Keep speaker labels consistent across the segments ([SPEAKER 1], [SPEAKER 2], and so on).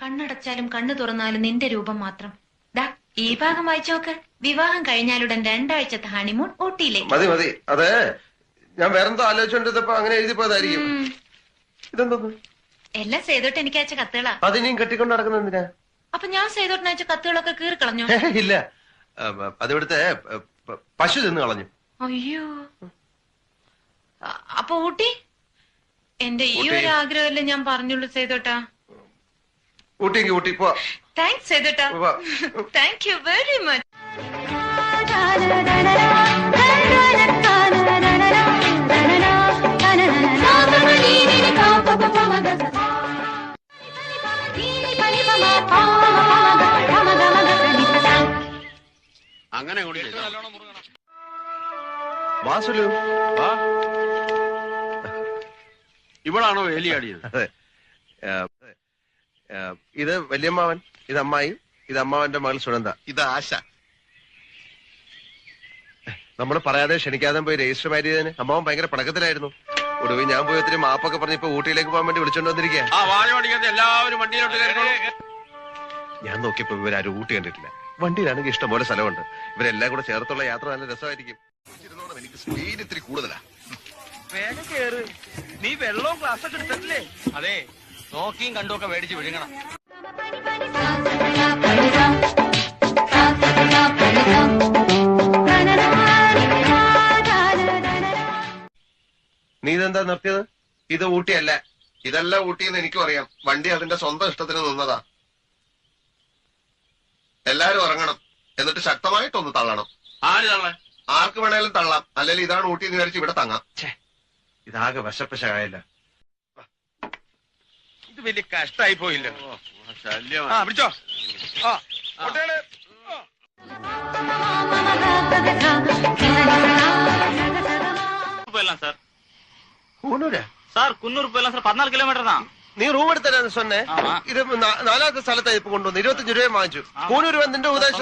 [SPEAKER 1] കണ്ണടച്ചാലും കണ്ണു തുറന്നാലും നിന്റെ രൂപം മാത്രം. ദാ ഈ ഭാഗം വായിച്ചോക്ക്. വിവാഹം കഴിഞ്ഞാലുടൻ 2 ആഴ്ചത്തെ ഹണിമൂൺ ഊട്ടിയിലേക്ക്.
[SPEAKER 2] മതി മതി. അതെ, ഞാൻ വേറെന്തോ ആലോചിച്ചോണ്ടിരുന്നപ്പോ അങ്ങനെ എഴുതി പോയതായിരിക്കും. ഇതെന്തോന്ന്?
[SPEAKER 1] എല്ലാം സേതോട്ട് എനിക്ക് അയച്ച കത്തുകളാ.
[SPEAKER 2] അതിനെയും കെട്ടിക്കൊണ്ട് നടക്കുന്ന എന്തിനാ?
[SPEAKER 1] അപ്പൊ ഞാൻ സേതോട്ടിന് അയച്ച കത്തുകളൊക്കെ കീറിക്കളഞ്ഞോ?
[SPEAKER 2] ഇല്ല, അതിവിടുത്തെ പശു തിന്നു കളഞ്ഞു.
[SPEAKER 1] അയ്യോ, അപ്പൊ ഊട്ടി? എന്റെ ഈ ഒരു ആഗ്രഹമല്ലേ ഞാൻ പറഞ്ഞുള്ളൂ സേതോട്ടാ.
[SPEAKER 2] ഊട്ടിക്ക് ഊട്ടി പോവാ.
[SPEAKER 1] താങ്ക്സ് സേതോട്ടാ. Thank you very much.
[SPEAKER 3] അങ്ങനെ
[SPEAKER 2] വാസുലു,
[SPEAKER 3] ഇവളാണോ വേലിയാടിയത്?
[SPEAKER 2] അതെ. ഇത് വല്യമ്മാവൻ, ഇത് അമ്മായി, ഇത് അമ്മാവന്റെ മകൾ സുനന്ദ,
[SPEAKER 3] ഇത് ആശ.
[SPEAKER 2] നമ്മൾ പറയാതെ ക്ഷണിക്കാതെ പോയി രജിസ്റ്റർ മാരേജ് ചെയ്തതിന് അമ്മാവൻ ഭയങ്കര പടക്കത്തിലായിരുന്നു. ഒടുവിൽ ഞാൻ പോയി ഒത്തിരി മാപ്പൊക്കെ പറഞ്ഞ് ഇപ്പൊ ഊട്ടിയിലേക്ക് പോകാൻ വേണ്ടി വിളിച്ചോണ്ട് വന്നിരിക്കുക.
[SPEAKER 3] എല്ലാവരും വണ്ടിയിലോട്ട് കയറിക്കോളൂ.
[SPEAKER 2] ഞാൻ നോക്കിയപ്പോ ഇവരാരും ഊട്ടി കണ്ടിട്ടില്ല. വണ്ടിയിലാണെങ്കിൽ ഇഷ്ടംപോലെ സ്ഥലമുണ്ട്. ഇവരെല്ലാം കൂടെ ചേർത്തുള്ള യാത്ര നല്ല രസമായിരിക്കും.
[SPEAKER 3] എനിക്ക് സ്പീഡ് ഇത്തിരി കൂടുതലാ.
[SPEAKER 4] വേഗം കേറ്. നീ വെള്ളവും ഗ്ലാസ് ഒക്കെ എടുത്തിട്ടില്ലേ? അതെ, നോക്കിയും കണ്ടുമൊക്കെ മേടിച്ച് വിഴുങ്ങണം.
[SPEAKER 2] നീ ഇതെന്താ നിർത്തിയത്? ഇത് ഊട്ടിയല്ല.
[SPEAKER 3] ഇതല്ല ഊട്ടിന്ന് എനിക്കും അറിയാം. വണ്ടി അതിന്റെ സ്വന്തം ഇഷ്ടത്തിന് നിന്നതാ. എല്ലാരും ഇറങ്ങണം, എന്നിട്ട് ശക്തമായിട്ടൊന്ന് തള്ളണം. ആര് തള്ളാൻ? ആർക്ക് വേണേലും തള്ളാം. അല്ലെങ്കിൽ ഇതാണ് ഊട്ടി എന്ന് വിചാരിച്ച് ഇവിടെ തങ്ങാം.
[SPEAKER 2] ഇതാകെ വശപ്പശായല്ല.
[SPEAKER 4] ഇത് വലിയ കഷ്ടായി പോയില്ലോ.
[SPEAKER 3] ശല്യം.
[SPEAKER 4] പിടിച്ചോ.
[SPEAKER 5] சார்
[SPEAKER 2] കൂനൂരാ?
[SPEAKER 5] சார் குன்னூர் போயிடலாம் சார். 14 கிலோமீட்டர் தான்.
[SPEAKER 2] നീ റൂം എടുത്തരാന്ന് സ്വന്നെ. ഇത് 4ാമത്തെ സ്ഥലത്തായി ഇപ്പൊ കൊണ്ടുവന്നു. 25 രൂപ വാങ്ങിച്ചു. കൂനൂര് വന്നിന്റെ ഉദ്ദേശം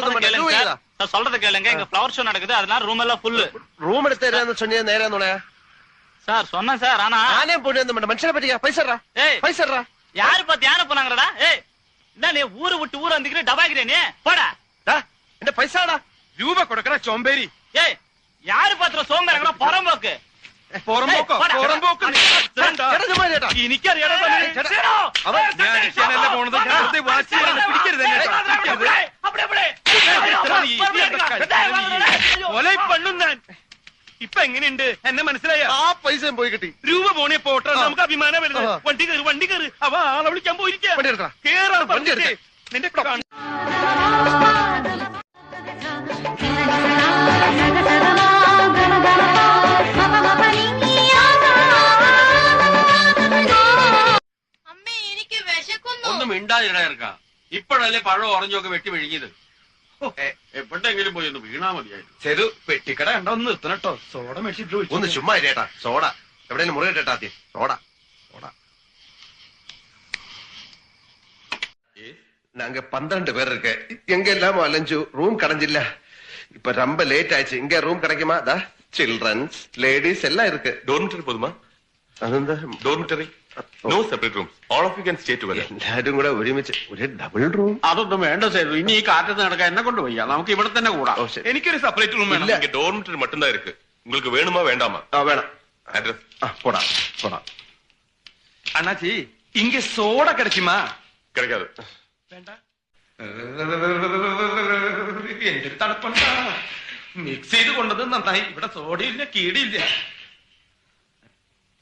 [SPEAKER 5] சார் சொல்றத கேளுங்க. இங்க ஃப்ளவர் ஷோ நடக்குது, அதனால ரூம் எல்லாம் ஃபுல்.
[SPEAKER 2] റൂം എടുത്തരാന്ന് சொன்னியா നേരാന്നുള്ളയാ?
[SPEAKER 5] சார் சொன்னேன் சார். ஆனா
[SPEAKER 2] ആനേ പൊടിയൊന്നും വേണ്ട. മനുഷ്യനെ പറ്റിക്കാ. പൈസ പൈസ
[SPEAKER 5] யாரு பார்த்து யானை போனாங்கடா? ஏய், என்ன நீ ஊரு விட்டு ஊர் வந்துக்கிற டபாக்கிறே நீ? போடா.
[SPEAKER 2] എന്റെ പൈസടാ.
[SPEAKER 4] രൂപ കൊടുക്കണ ചോമ്പേരി.
[SPEAKER 5] ஏய், யாரு பாத்துற சோம்பேறங்கடா புறம்போக்கு.
[SPEAKER 4] പുറമ്പോക്ക്. എനിക്കറിയാം. ഇപ്പൊ എങ്ങനെയുണ്ട്? എന്നെ മനസ്സിലായ?
[SPEAKER 2] ആ പൈസയും പോയി കിട്ടി.
[SPEAKER 4] രൂപ പോണേ പോട്ടെ, നമുക്ക് അഭിമാനം വരുന്നത്. വണ്ടി കയറി, വണ്ടി കയറി. അവ ആളെ വിളിക്കാൻ പോയിരിക്കാ. കേറാ നിന്റെ
[SPEAKER 3] ഒന്നും മിണ്ടാതിരക്കാം. ഇപ്പോഴല്ലേ പഴം ഓറഞ്ചൊക്കെ വെട്ടി വിഴുങ്ങിയത്. എപ്പോഴെങ്കിലും പോയി ഒന്ന് വീണാ മതിയായിരുന്നു.
[SPEAKER 4] ചെറു പെട്ടിക്കട കണ്ടോ? ഒന്ന് നിർത്തണട്ടോ. സോഡ മേടിച്ചിട്ട്
[SPEAKER 2] ഒന്ന് ചുമ്മാ ഇരേട്ടാ. സോഡ എവിടെയും മുറി ഇട്ടേട്ടാ. ആദ്യം സോഡ. நாங்க 12 பேர் இருக்கு. எங்க எல்லாமோ அலைஞ்சு ரூம் கிடைஞ்சில்ல. இப்ப ரொம்ப லேட் ஆயிடுச்சு. இங்க ரூம் கிடைக்குமா? தா சில்ட்ரன்ஸ், லேடிஸ் எல்லாம் இருக்கு.
[SPEAKER 6] ഡോർമിറ്ററി പോതുമാ?
[SPEAKER 2] അതെന്താ
[SPEAKER 6] dormitory? No separate rooms. All of you can stay together.
[SPEAKER 2] എല്ലാരും കൂടെ ഒരുമിച്ച് ഒരു ഡബിൾ റൂം.
[SPEAKER 3] അതൊന്നും വേണ്ട സേതു. ഇനി ഈ കാറ്റത്ത് നടക്കാൻ എന്നെ കൊണ്ട് വയ്യ. നമുക്ക് ഇവിടെ തന്നെ കൂടാം.
[SPEAKER 4] എനിക്കൊരു സെപ്പറേറ്റ് റൂം വേണം.
[SPEAKER 6] இங்க டோர்மிட்டரி மட்டும்தான் இருக்கு. உங்களுக்கு வேணுமா வேண்டாமா?
[SPEAKER 2] വേണം.
[SPEAKER 6] அட்ரஸ்
[SPEAKER 2] போடா போடா.
[SPEAKER 4] அண்ணாச்சி, இங்க சோடா கிடைக்குமா?
[SPEAKER 6] கிடைக்காது.
[SPEAKER 4] வேண்டாம். എന്തൊരു തണുപ്പുണ്ടാ. മിക്സ് ചെയ്ത് കൊണ്ടത് നന്നായി. ഇവിടെ സോഡയില്ല, കീടിയില്ല.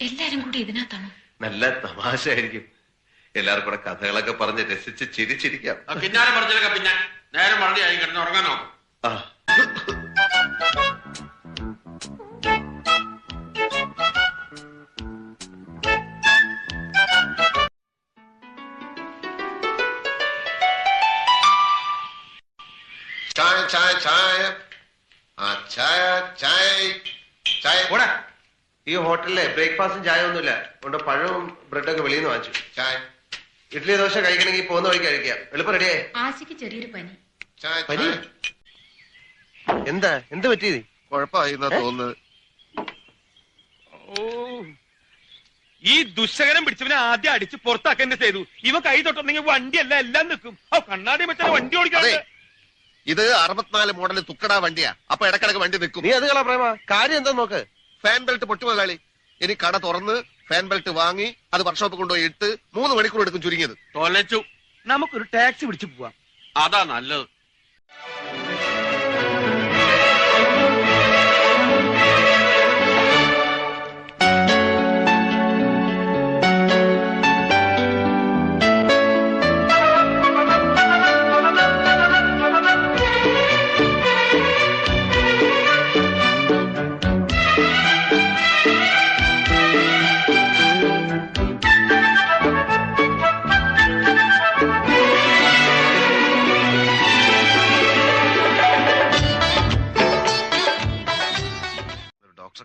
[SPEAKER 1] എല്ലാരും കൂടി ഇതിനകത്താണോ?
[SPEAKER 2] നല്ല തമാശയായിരിക്കും. എല്ലാവർക്കും കൂടെ കഥകളൊക്കെ പറഞ്ഞ് രസിച്ച് ചിരിച്ചിരിക്കാം.
[SPEAKER 3] പിന്നാലെ പറഞ്ഞില്ല. പിന്നെ നേരം വളരെ ആയി കിടന്ന് ഉറങ്ങാൻ നോക്കും. ചായ ചായ ചായ ചായ ചായ ചായ.
[SPEAKER 2] ഈ ഹോട്ടലിലെ ബ്രേക്ക്ഫാസ്റ്റും ചായ ഒന്നുമില്ല. കൊണ്ട് പഴവും ബ്രെഡൊക്കെ വെളിയിൽ നിന്ന് വാങ്ങിച്ചു.
[SPEAKER 3] ചായ
[SPEAKER 2] ഇഡ്ഡലി ദോശ കഴിക്കണമെങ്കിൽ പോകുന്ന വഴിക്ക് കഴിക്കാം. എളുപ്പം റെഡിയായി.
[SPEAKER 1] ആശയ്ക്ക് ചെറിയൊരു പനി.
[SPEAKER 3] ചായ
[SPEAKER 2] പനി? എന്താ എന്ത് പറ്റിയത്?
[SPEAKER 3] കുഴപ്പമായി തോന്നുന്നത്.
[SPEAKER 4] ഈ ദുശകരം പിടിച്ചവനെ ആദ്യം അടിച്ച് പുറത്താക്കന്നെ ചെയ്തു. ഇവ കൈ തൊട്ടുണ്ടെങ്കിൽ വണ്ടിയല്ല എല്ലാം നിൽക്കും. കണ്ണാടി വെച്ചാൽ വണ്ടി ഓടിക്കാതെ.
[SPEAKER 2] ഇത് 64 മോഡൽ തുക്കടാ വണ്ടിയാ. അപ്പൊ ഇടക്കിടക്ക് വണ്ടി നിൽക്കും. നീ അത് കളാ പ്രേമ. കാര്യം എന്താ നോക്ക്. ഫാൻ ബെൽറ്റ് പൊട്ടി മുതലാളി. ഇനി കട തുറന്ന് ഫാൻ ബെൽറ്റ് വാങ്ങി അത് വർക്ക്ഷോപ്പ് കൊണ്ടുപോയി ഇട്ട് 3 മണിക്കൂർ എടുക്കും ചുരുങ്ങിയത്.
[SPEAKER 3] തൊലച്ചു.
[SPEAKER 4] നമുക്കൊരു ടാക്സി പിടിച്ചു പോവാം.
[SPEAKER 3] അതാ നല്ലത്.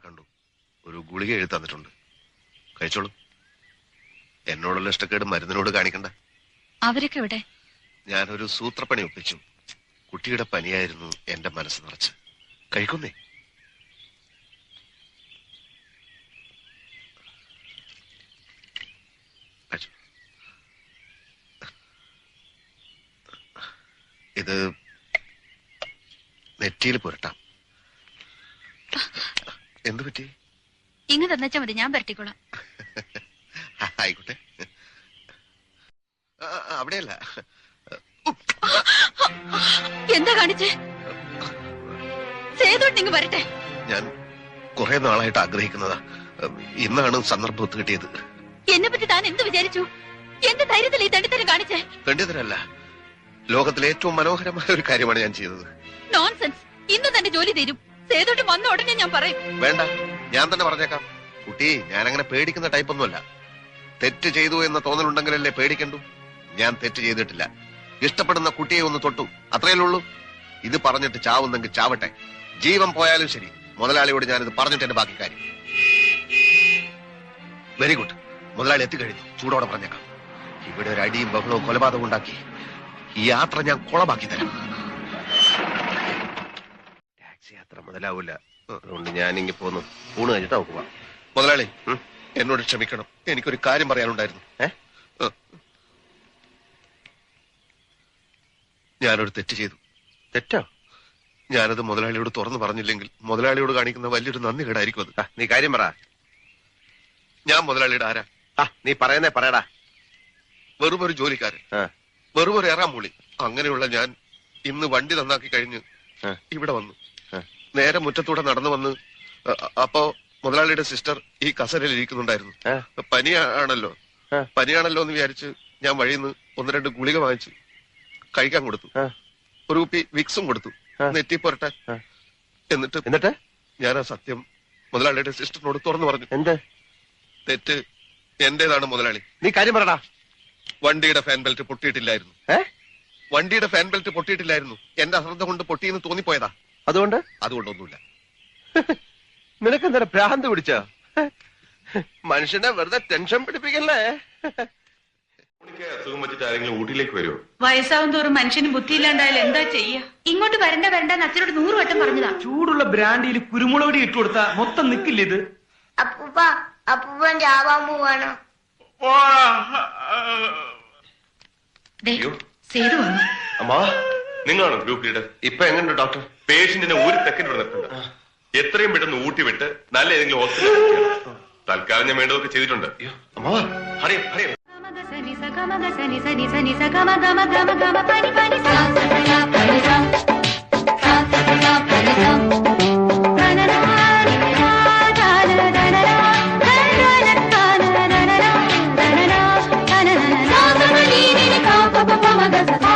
[SPEAKER 2] കണ്ടു, ഒരു ഗുളിക എഴുതി തന്നിട്ടുണ്ട്, കഴിച്ചോളൂ. എന്നോടുള്ള ഇഷ്ടക്കേട് മരുന്നിനോട് കാണിക്കണ്ട.
[SPEAKER 7] അവരൊക്കെ ഇവിടെ?
[SPEAKER 2] ഞാനൊരു സൂത്രപ്പണി ഒപ്പിച്ചു. കുട്ടിയുടെ പനിയായിരുന്നു എന്റെ മനസ്സ് നിറച്ച്. കഴിക്കുന്നേ. ഇത് നെറ്റിയിൽ പുരട്ടാം. എന്തു പറ്റി?
[SPEAKER 7] ഇങ്ങ് തന്നച്ചാ മതി, ഞാൻ പരട്ടിക്കോളാം.
[SPEAKER 2] ആയിക്കോട്ടെ. അവിടെയല്ല.
[SPEAKER 7] എന്താ കാണിച്ചേ? സേതുട്ടിങ് വരട്ടെ.
[SPEAKER 2] ഞാൻ കുറെ നാളായിട്ട് ആഗ്രഹിക്കുന്നതാ. ഇന്നാണ് സന്ദർഭം ഒത്തു കിട്ടിയത്.
[SPEAKER 7] എന്നെ പറ്റി താൻ എന്ത് വിചാരിച്ചു? എന്റെ ധൈര്യത്തിൽ ഈ തണ്ടിത്തരം കാണിച്ചേ?
[SPEAKER 2] തണ്ടിത്തരല്ല, ലോകത്തിലെ ഏറ്റവും മനോഹരമായ ഒരു കാര്യമാണ് ഞാൻ ചെയ്തത്.
[SPEAKER 7] നോൺസെൻസ്. ഇന്ന് തന്നെ ജോലി തീരും. സേതുട്ടി വന്ന ഉടനെ ഞാൻ പറയും.
[SPEAKER 2] വേണ്ട, ഞാൻ തന്നെ പറഞ്ഞേക്കാം. കുട്ടി, ഞാൻ അങ്ങനെ പേടിക്കുന്ന ടൈപ്പൊന്നുമല്ല. തെറ്റ് ചെയ്തു എന്ന തോന്നലുണ്ടെങ്കിലല്ലേ പേടിക്കണ്ടു. ഞാൻ തെറ്റ് ചെയ്തിട്ടില്ല. ഇഷ്ടപ്പെടുന്ന കുട്ടിയെ ഒന്ന് തൊട്ടു, അത്രയല്ലേ ഉള്ളൂ. ഇത് പറഞ്ഞിട്ട് ചാവുന്നെങ്കിൽ ചാവട്ടെ, ജീവൻ പോയാലും ശരി. മുതലാളിയോട് ഞാനിത് പറഞ്ഞിട്ട് എന്റെ ബാക്കി കാര്യം. Very good. മുതലാളി എത്തിക്കഴിഞ്ഞു. ചൂടോടെ പറഞ്ഞേക്കാം. ഇവിടെ ഒരു അടിയും ബഹളവും കൊലപാതകവും ഉണ്ടാക്കി ഈ യാത്ര ഞാൻ കുളമാക്കി തരാം. ടാക്സി യാത്ര മുതലാവൂല. അതുകൊണ്ട് ഞാനിങ്ങി പോന്നു. ഊണ് കഴിഞ്ഞിട്ട് നമുക്ക് പോവാം. മുതലാളി, എന്നോട് ക്ഷമിക്കണം. എനിക്കൊരു കാര്യം പറയാനുണ്ടായിരുന്നു. ഞാനൊരു തെറ്റ് ചെയ്തു. തെറ്റോ? ഞാനത് മുതലാളിയോട് തുറന്നു പറഞ്ഞില്ലെങ്കിൽ മുതലാളിയോട് കാണിക്കുന്ന വലിയൊരു നന്ദി കേടായിരിക്കും അത്. നീ കാര്യം പറ. ഞാൻ മുതലാളിയുടെ ആരാ? നീ പറയുന്നേ പറയടാ. വെറും ഒരു ജോലിക്കാരൻ, വെറും ഒരു എറാമൂളി. അങ്ങനെയുള്ള ഞാൻ ഇന്ന് വണ്ടി നന്നാക്കി കഴിഞ്ഞ് ഇവിടെ വന്നു. നേരെ മുറ്റത്തൂടെ നടന്നു വന്ന് അപ്പോ മുതലാളിയുടെ സിസ്റ്റർ ഈ കസരയിൽ ഇരിക്കുന്നുണ്ടായിരുന്നു. പനിയാണല്ലോ എന്ന് വിചാരിച്ച് ഞാൻ വഴിയിൽ നിന്ന് 1-2 ഗുളിക വാങ്ങിച്ചു കഴിക്കാൻ കൊടുത്തു. ഒരു കുപ്പി വിക്സും കൊടുത്തു നെറ്റി പുരട്ടാൻ. എന്നിട്ട് ഞാൻ ആ സത്യം മുതലാളിയുടെ സിസ്റ്ററിനോട് തുറന്നു പറഞ്ഞു. എന്ത്? തെറ്റ് എന്റേതാണ് മുതലാളി. നീ കാര്യം പറടാ. വണ്ടിയുടെ ഫാൻ ബെൽറ്റ് പൊട്ടിയിട്ടില്ലായിരുന്നു. വണ്ടിയുടെ ഫാൻ ബെൽറ്റ് പൊട്ടിയിട്ടില്ലായിരുന്നു. എന്റെ അശ്രദ്ധ കൊണ്ട് പൊട്ടിയെന്ന് തോന്നിപ്പോയതാ. അതുകൊണ്ടൊന്നുമില്ല. നിനക്കെന്താ ഭ്രാന്ത് പിടിച്ച? മനുഷ്യനെ വെറുതെ ടെൻഷൻ പിടിപ്പിക്കല്ലേ.
[SPEAKER 6] അസുഖം വെച്ചിട്ട് ആരെങ്കിലും ഊട്ടിയിലേക്ക് വരുമോ?
[SPEAKER 1] വയസ്സാവും തോറും മനുഷ്യന് ബുദ്ധിയില്ലാണ്ടായാലും എന്താ ചെയ്യ? ഇങ്ങോട്ട് വരണ്ട അച്ഛനോട് 100 വട്ടം പറഞ്ഞതാ.
[SPEAKER 4] ചൂടുള്ള ബ്രാൻഡിയിൽ കുരുമുളക് ഇട്ട് കൊടുത്താ മൊത്തം നിക്കില്ല ഇത്.
[SPEAKER 8] അപ്പൂപ്പൻ ചാവാൻ പോവാണ്.
[SPEAKER 1] സേതു വന്നു.
[SPEAKER 6] അമ്മാ, നിങ്ങളാണോ ഗ്രൂപ്പ് ലീഡർ?
[SPEAKER 2] ഇപ്പൊ എങ്ങനെയുണ്ട് ഡോക്ടർ?
[SPEAKER 6] പേഷ്യന്റിനെ 1 സെക്കൻഡ് ഇവിടെ നിർത്തണ്ട. എത്രയും പെട്ടെന്ന് ഊട്ടി വിട്ട് നല്ല ഏതെങ്കിലും ഹോസ്പിറ്റലിൽ തൽക്കാലം ഞാൻ വേണ്ടതൊക്കെ ചെയ്തിട്ടുണ്ട്. അറിയാം.
[SPEAKER 8] Papa,